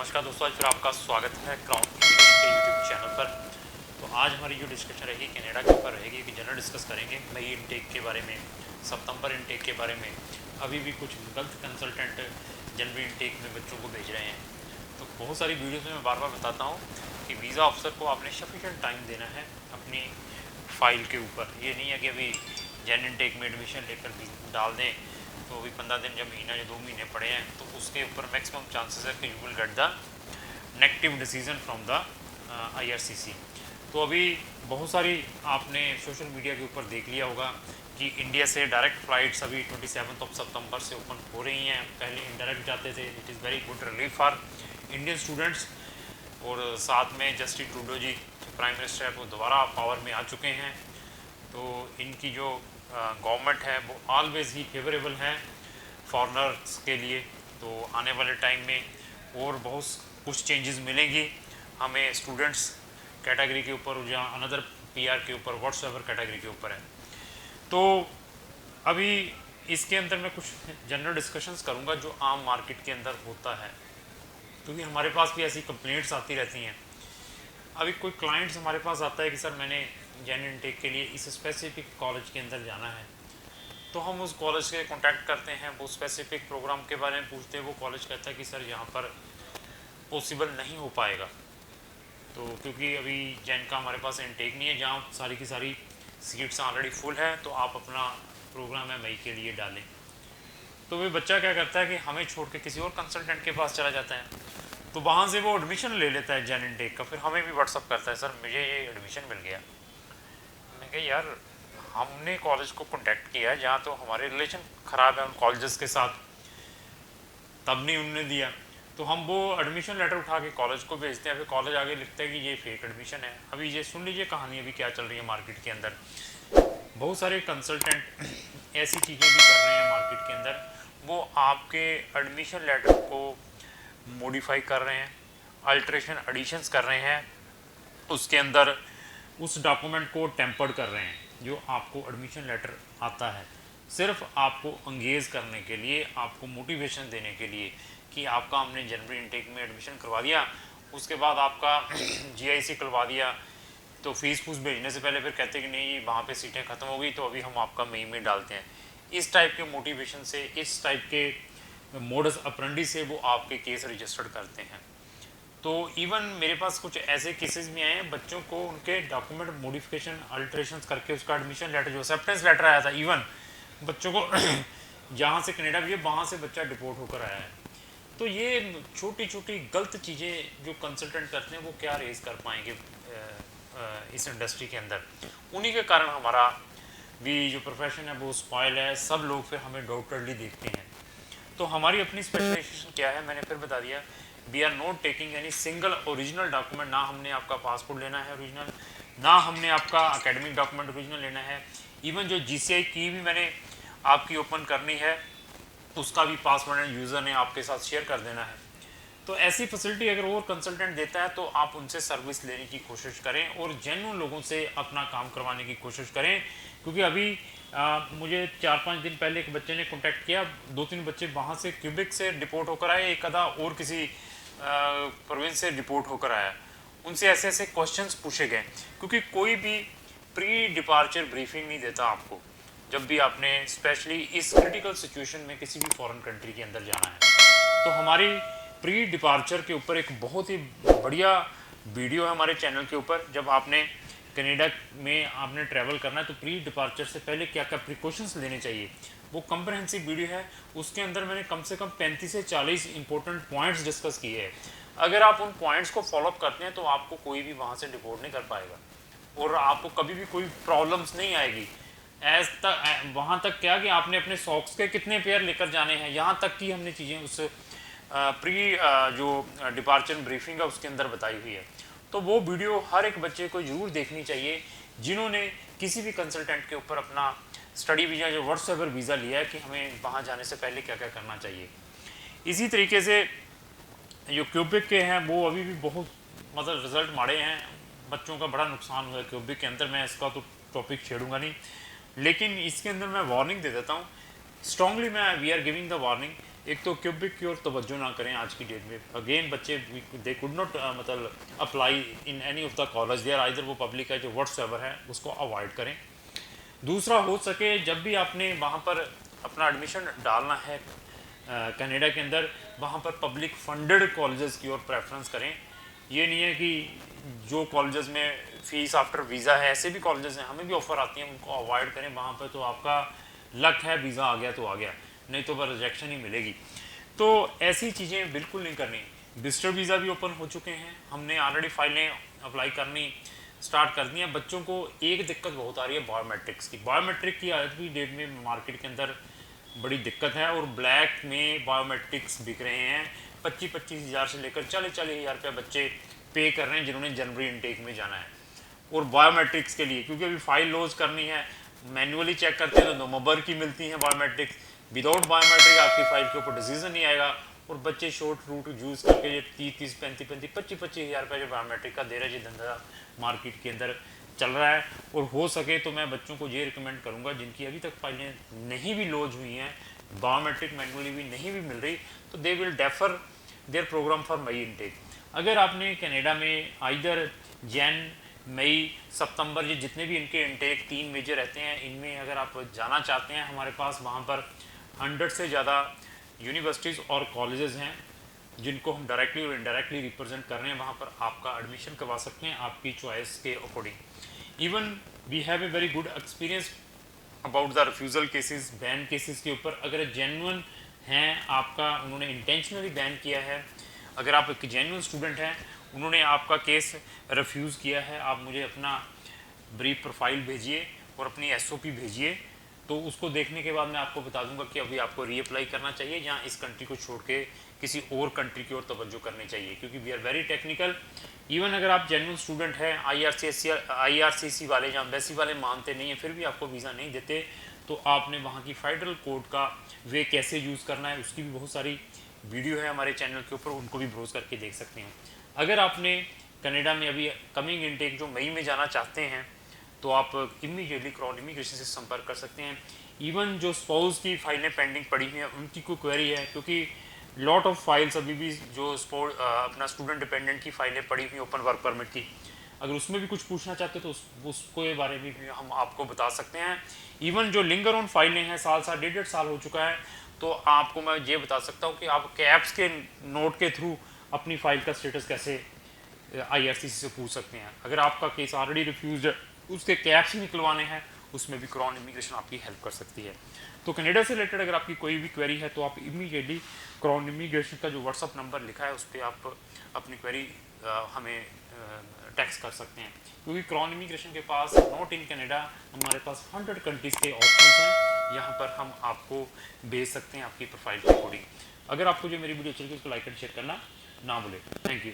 नमस्कार दोस्तों, आज फिर आपका स्वागत है क्राउन इंग्लिश के यूट्यूब चैनल पर। तो आज हमारी जो डिस्कशन रहेगी कनाडा के ऊपर रहेगी कि जनरल डिस्कस करेंगे मई इनटेक के बारे में, सितंबर इनटेक के बारे में। अभी भी कुछ गलत कंसल्टेंट जनवरी इनटेक में बच्चों को भेज रहे हैं। तो बहुत सारी वीडियोज़ में मैं बार बार बताता हूँ कि वीज़ा ऑफिसर को आपने सफिशेंट टाइम देना है अपनी फ़ाइल के ऊपर। ये नहीं है कि अभी जन इनटेक में एडमिशन लेकर डाल दें तो अभी 15 दिन जब महीना या 2 महीने पड़े हैं तो उसके ऊपर मैक्सिमम चांसेस है कि you will get the negative decision from the IRCC। तो अभी बहुत सारी आपने सोशल मीडिया के ऊपर देख लिया होगा कि इंडिया से डायरेक्ट फ़्लाइट्स अभी 27 सितंबर से ओपन हो रही हैं। पहले इनडायरेक्ट जाते थे। It is very good relief for Indian students. और साथ में जस्टिन ट्रूडो जी प्राइम मिनिस्टर है वो दोबारा पावर में आ चुके हैं। तो इनकी जो गवर्नमेंट है वो ऑलवेज ही फेवरेबल है फॉरेनर्स के लिए। तो आने वाले टाइम में और बहुत कुछ चेंजेस मिलेंगी हमें स्टूडेंट्स कैटेगरी के ऊपर या अनदर PR के ऊपर, व्हाट्सएवर कैटेगरी के ऊपर है। तो अभी इसके अंदर मैं कुछ जनरल डिस्कशंस करूंगा जो आम मार्केट के अंदर होता है, क्योंकि हमारे पास भी ऐसी कंप्लेंट्स आती रहती हैं। अभी कोई क्लाइंट्स हमारे पास आता है कि सर मैंने जन इनटेक के लिए इस स्पेसिफिक कॉलेज के अंदर जाना है। तो हम उस कॉलेज के कांटेक्ट करते हैं, वो स्पेसिफिक प्रोग्राम के बारे में पूछते हैं। वो कॉलेज कहता है कि सर यहाँ पर पॉसिबल नहीं हो पाएगा। तो क्योंकि अभी जैन का हमारे पास इनटेक नहीं है, जहाँ सारी की सारी सीट्स ऑलरेडी फुल है, तो आप अपना प्रोग्राम है मई के लिए डालें। तो वे बच्चा क्या करता है कि हमें छोड़ के किसी और कंसल्टेंट के पास चला जाता है। तो वहाँ से वो एडमिशन ले लेता है जैन इनटेक का, फिर हमें भी व्हाट्सअप करता है सर मुझे ये एडमिशन मिल गया। मैं कहा यार हमने कॉलेज को कांटेक्ट किया है जहाँ तो हमारे रिलेशन ख़राब है उन कॉलेजेस के साथ, तब नहीं उन्होंने दिया। तो हम वो एडमिशन लेटर उठा के कॉलेज को भेजते हैं, फिर कॉलेज आगे लिखता है कि ये फेक एडमिशन है। अभी ये सुन लीजिए कहानी अभी क्या चल रही है मार्केट के अंदर। बहुत सारे कंसल्टेंट ऐसी चीज़ें भी कर रहे हैं मार्केट के अंदर, वो आपके एडमिशन लेटर को मॉडिफाई कर रहे हैं, अल्ट्रेशन एडिशंस कर रहे हैं, उसके अंदर उस डॉक्यूमेंट को टेम्पर्ड कर रहे हैं जो आपको एडमिशन लेटर आता है, सिर्फ आपको अंगेज करने के लिए, आपको मोटिवेशन देने के लिए कि आपका हमने जनवरी इनटेक में एडमिशन करवा दिया, उसके बाद आपका GIC करवा दिया, तो फीस फूस भेजने से पहले फिर कहते हैं कि नहीं वहाँ पे सीटें ख़त्म हो गई तो अभी हम आपका मई में डालते हैं। इस टाइप के मोटिवेशन से, इस टाइप के मोडस ऑपरेंडी से वो आपके केस रजिस्टर्ड करते हैं। तो इवन मेरे पास कुछ ऐसे केसेस भी आए हैं, बच्चों को उनके डॉक्यूमेंट मॉडिफिकेशन अल्ट्रेशंस करके उसका एडमिशन लेटर जो एक्सेप्टेंस लेटर आया था, इवन बच्चों को जहाँ से कनाडा भी है वहाँ से बच्चा डिपोर्ट होकर आया है। तो ये छोटी छोटी गलत चीज़ें जो कंसल्टेंट करते हैं वो क्या रेज कर पाएंगे इस इंडस्ट्री के अंदर। उन्हीं के कारण हमारा भी जो प्रोफेशन है वो स्पॉइल है। सब लोग फिर हमें डाउटरली देखते हैं। तो हमारी अपनी स्पेशलाइजेशन क्या है मैंने फिर बता दिया। We are not taking any single original document. ना हमने आपका पासपोर्ट लेना है ओरिजिनल, ना हमने आपका एकेडमिक डॉक्यूमेंट ओरिजिनल लेना है। इवन जो GCI की भी मैंने आपकी ओपन करनी है उसका भी पासवर्ड एंड यूज़र ने आपके साथ शेयर कर देना है। तो ऐसी फैसिलिटी अगर और कंसल्टेंट देता है तो आप उनसे सर्विस लेने की कोशिश करें और जेन्युइन लोगों से अपना काम करवाने की कोशिश करें। क्योंकि अभी मुझे 4-5 दिन पहले एक बच्चे ने कांटेक्ट किया, 2-3 बच्चे वहाँ से क्यूबिक से डिपोर्ट होकर आए, एक आधा और किसी प्रोविंस से डिपोर्ट होकर आया। उनसे ऐसे ऐसे क्वेश्चंस पूछे गए, क्योंकि कोई भी प्री डिपार्चर ब्रीफिंग नहीं देता आपको जब भी आपने स्पेशली इस क्रिटिकल सिचुएशन में किसी भी फॉरेन कंट्री के अंदर जाना है। तो हमारी प्री डिपार्चर के ऊपर एक बहुत ही बढ़िया वीडियो है हमारे चैनल के ऊपर। जब आपने कनाडा में आपने ट्रैवल करना है तो प्री डिपार्चर से पहले क्या क्या प्रिकॉशंस लेने चाहिए, वो कंप्रहेंसिव वीडियो है। उसके अंदर मैंने कम से कम 35 से 40 इंपॉर्टेंट पॉइंट्स डिस्कस किए हैं। अगर आप उन पॉइंट्स को फॉलोअप करते हैं तो आपको कोई भी वहाँ से डिपोर्ट नहीं कर पाएगा और आपको कभी भी कोई प्रॉब्लम्स नहीं आएगी। वहाँ तक क्या कि आपने अपने सॉक्स के कितने पेयर लेकर जाने हैं, यहाँ तक की हमने चीज़ें उस प्री जो डिपार्चर ब्रीफिंग है उसके अंदर बताई हुई है। तो वो वीडियो हर एक बच्चे को ज़रूर देखनी चाहिए जिन्होंने किसी भी कंसल्टेंट के ऊपर अपना स्टडी वीज़ा जो व्हाट्सएवर वीज़ा लिया है कि हमें वहाँ जाने से पहले क्या क्या करना चाहिए। इसी तरीके से जो क्यूबिक के हैं वो अभी भी बहुत मतलब रिज़ल्ट माड़े हैं, बच्चों का बड़ा नुकसान हुआ है क्यूबिक के अंदर। मैं इसका तो टॉपिक छेड़ूंगा नहीं, लेकिन इसके अंदर मैं वार्निंग दे देता हूँ strongly. We are giving the warning एक तो क्यूबिक की ओर तवज्जो ना करें आज की डेट में। अगेन बच्चे दे कुड नॉट मतलब apply in any of the college there, either वो पब्लिक है जो व्हाट्सएवर है उसको अवॉइड करें। दूसरा, हो सके जब भी आपने वहाँ पर अपना एडमिशन डालना है कनाडा के अंदर, वहाँ पर पब्लिक फंडेड कॉलेजेस की ओर प्रेफरेंस करें। ये नहीं है कि जो कॉलेजेस में फ़ीस आफ्टर वीज़ा है, ऐसे भी कॉलेजेस हैं हमें भी ऑफ़र आती हैं, उनको अवॉइड करें। वहाँ पर तो आपका लक है, वीज़ा आ गया तो आ गया, नहीं तो बस रिजेक्शन ही मिलेगी। तो ऐसी चीज़ें बिल्कुल नहीं करनी। विजिटर वीज़ा भी ओपन हो चुके हैं, हमने ऑलरेडी फाइलें अप्लाई करनी स्टार्ट कर दी हैं। बच्चों को एक दिक्कत बहुत आ रही है बायोमेट्रिक्स की। बायोमेट्रिक की आज की डेट में मार्केट के अंदर बड़ी दिक्कत है, और ब्लैक में बायोमेट्रिक्स बिक रहे हैं। 25-25 हज़ार से लेकर 40-40 हज़ार रुपये बच्चे पे कर रहे हैं जिन्होंने जनवरी इनटेक में जाना है। और बायोमेट्रिक्स के लिए क्योंकि अभी फाइल लॉन्च करनी है, मैनुअली चेक करते हैं तो नवंबर की मिलती हैं बायोमेट्रिक्स। विदाउट बायोमेट्रिक आपकी फाइल के ऊपर डिसीजन नहीं आएगा, और बच्चे शॉर्ट रूट यूज़ करके ये 30-30, 35-35, 25-25 हज़ार रुपये जो बायोमेट्रिक का दे रहा है, ये धंधा मार्केट के अंदर चल रहा है। और हो सके तो मैं बच्चों को ये रिकमेंड करूंगा जिनकी अभी तक फाइलें नहीं भी लॉन्च हुई हैं, बायोमेट्रिक मैनुअली भी नहीं भी मिल रही, तो they will defer their programme for May intake. अगर आपने कनाडा में आइदर जैन, मई, सितंबर, ये जितने भी इनके इनटेक 3 मेजर रहते हैं, इनमें अगर आप जाना चाहते हैं, हमारे पास वहाँ पर 100 से ज़्यादा यूनिवर्सिटीज़ और कॉलेजेस हैं जिनको हम डायरेक्टली और इनडायरेक्टली रिप्रेजेंट कर रहे हैं। वहाँ पर आपका एडमिशन करवा सकते हैं आपकी चॉइस के according. Even we have a very good experience about the refusal cases, ban cases के ऊपर। अगर जेन्युइन हैं, आपका उन्होंने इंटेंशनली बैन किया है, अगर आप एक जेन्युइन स्टूडेंट हैं, उन्होंने आपका केस रिफ्यूज़ किया है, आप मुझे अपना ब्रीफ प्रोफाइल भेजिए और अपनी एसओपी भेजिए, तो उसको देखने के बाद मैं आपको बता दूंगा कि अभी आपको रीअप्लाई करना चाहिए या इस कंट्री को छोड़ के किसी और कंट्री की ओर तवज्जो करनी चाहिए, क्योंकि we are very technical. Even अगर आप जेन्युइन स्टूडेंट हैं, आईआरसीसी वाले या एम्बेसी वाले मानते नहीं हैं, फिर भी आपको वीज़ा नहीं देते, तो आपने वहाँ की फेडरल कोड का वे कैसे यूज़ करना है उसकी भी बहुत सारी वीडियो है हमारे चैनल के ऊपर, उनको भी ब्राउज करके देख सकते हैं। अगर आपने कनाडा में अभी कमिंग इनटेक जो मई में जाना चाहते हैं, तो आप इमीडिएटली क्राउन इमिग्रेशन से संपर्क कर सकते हैं। इवन जो स्पाउस की फाइलें पेंडिंग पड़ी हुई हैं, उनकी कोई क्वेरी है, क्योंकि लॉट ऑफ फाइल्स अभी भी जो अपना स्टूडेंट डिपेंडेंट की फाइलें पड़ी हुई ओपन वर्क परमिट की, अगर उसमें भी कुछ पूछना चाहते हो तो उसको के बारे में भी हम आपको बता सकते हैं। इवन जो लिंगर ऑन फाइलें हैं, साल 1.5 साल हो चुका है, तो आपको मैं ये बता सकता हूँ कि आप कैप्स के नोट के थ्रू अपनी फाइल का स्टेटस कैसे आईआरसीसी से पूछ सकते हैं। अगर आपका केस ऑलरेडी रिफ्यूज है, उसके कैप्स निकलवाने हैं, उसमें भी क्राउन इमिग्रेशन आपकी हेल्प कर सकती है। तो कनाडा से रिलेटेड अगर आपकी कोई भी क्वेरी है, तो आप इमीडिएटली क्राउन इमिग्रेशन का जो व्हाट्सअप नंबर लिखा है उस पर आप अपनी क्वेरी हमें टेक्स्ट कर सकते हैं, क्योंकि क्राउन इमिग्रेशन के पास नॉट इन कनाडा, हमारे पास 100 कंट्रीज़ के ऑप्शंस हैं, यहाँ पर हम आपको भेज सकते हैं आपकी प्रोफाइल के अकॉर्डिंग। अगर आपको जो मेरी वीडियो अच्छी लगी उसको लाइक एंड शेयर करना ना भूलें। Thank you.